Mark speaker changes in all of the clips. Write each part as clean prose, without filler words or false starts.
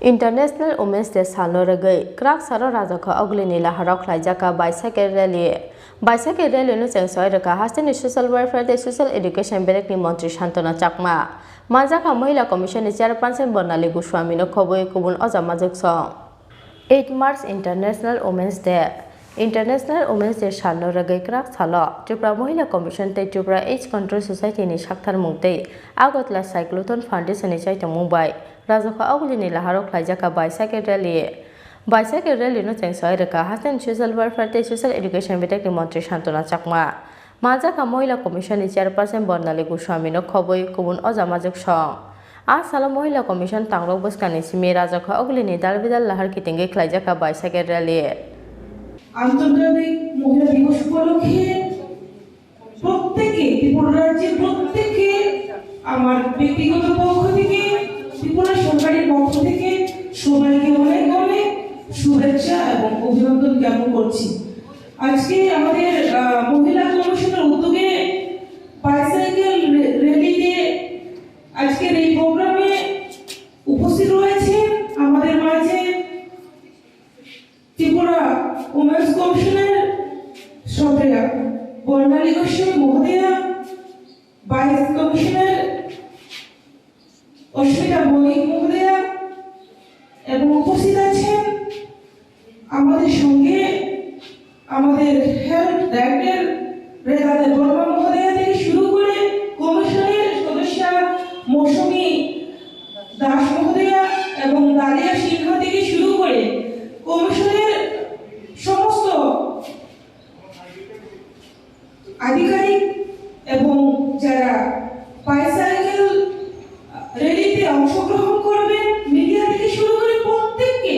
Speaker 1: International Women's Day salno ragai krak saro raja kho agli nila harok laijaka bicycle rally no chengsoi raka hastin social welfare de social education berek ni mantri Shantana Chakma majaka mahila commission ni chairperson Barnali Goswami no khoboi kubun ojamajak song 8 March International Women's Day International Women's Day salno ragai krak salo Tripura Mahila Commission te Tripura AIDS Control Society ni sakthar mungtei agotla cyclotron foundation ni chaitang mumbai Rajaka aguli ni laharok laijaka bicycle rally no chengsoi raka hasten social welfare te social education betek ni mantri Shantana Chakma majaka mahila commission ni chairperson Barnali Goswami no khoboi kubun ojamajak song Asala Mahila Commission tangrok boskani simi rajaka aguli ni dalbidal lahar kitinge khlaijaka bicycle rally
Speaker 2: আন্তর্জাতিক মহিলা দিবস উপলক্ষে প্রত্যেকে ত্রিপুরা রাজ্যের প্রত্যেকে আমার ব্যক্তিগত পক্ষ থেকে ত্রিপুরা সরকারের পক্ষ থেকে সবাইকে অনেক অনেক শুভেচ্ছা এবং অভিনন্দন জ্ঞাপন করছি। আজকে আমাদের মহিলা কমিশনের উদ্যোগে বাইসাইকেল র্যালিতে আজকের এই প্রোগ্রামে উপস্থিত রয়েছেন আমাদের মাঝে ত্রিপুরা উমেন্স কমিশনের সদস্য বর্ণালী গোস্বামী মহোদয়া, ভাইস কমিশনার অস্মিতা বণিক মহোদয়া এবং উপস্থিত আছেন আমাদের সঙ্গে আমাদের হেলথ ডাইরেক্টর রেজাদে বর্মা মহোদয়া থেকে শুরু করে কমিশনের সদস্য মৌসুমী দাস মহোদয়া এবং দালিয়া সিনহা থেকে শুরু করে কমিশনের সমস্ত আধিকারিক এবং যারা বাইসাইকেল র্যালিতে অংশগ্রহণ করবেন মিডিয়া থেকে শুরু করে প্রত্যেককে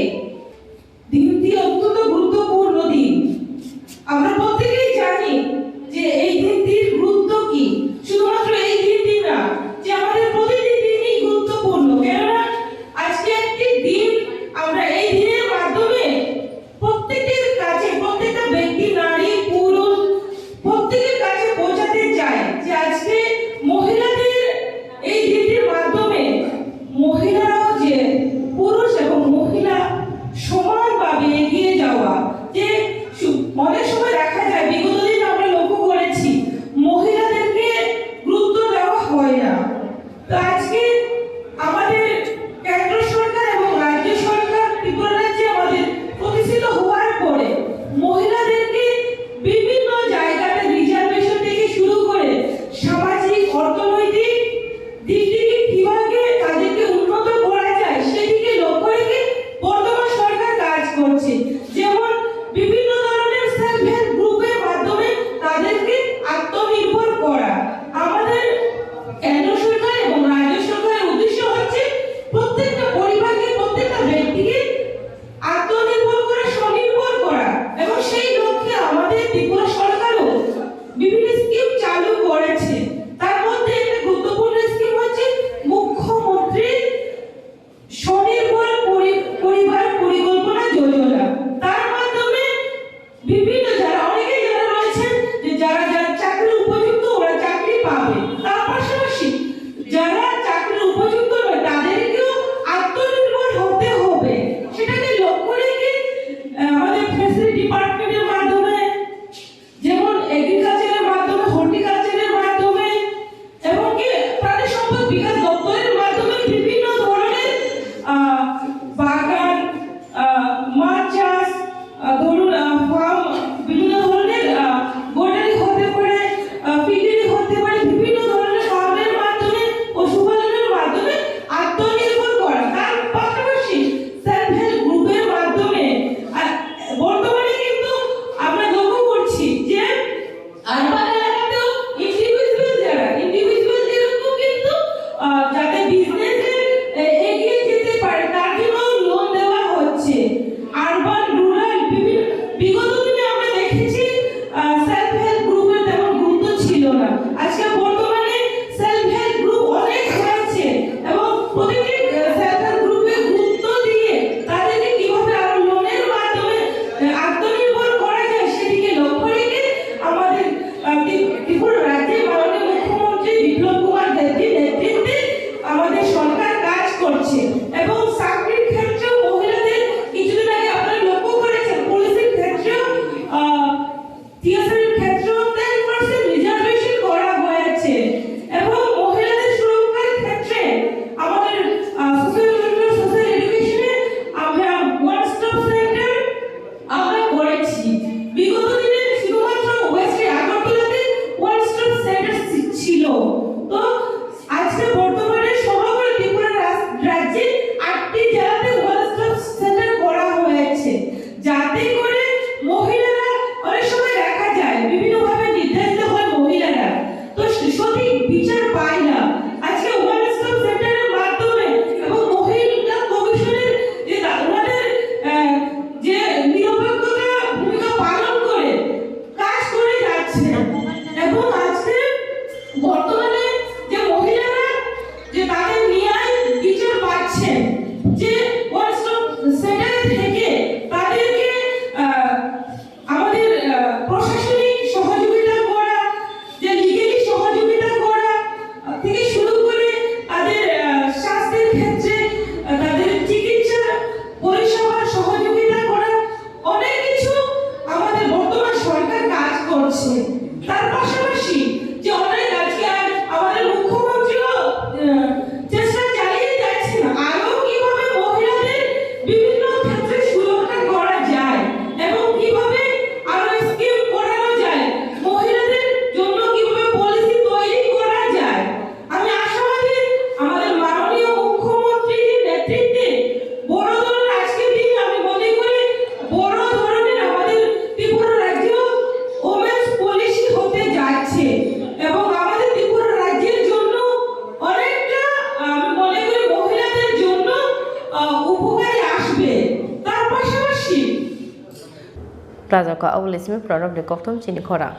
Speaker 2: দিনটি অত্যন্ত গুরুত্বপূর্ণ দিন। আমরা প্রত্যেকেই জানি আসবে তার পাশাপাশি
Speaker 1: Praja ko awal ismi product de koktom chini khora.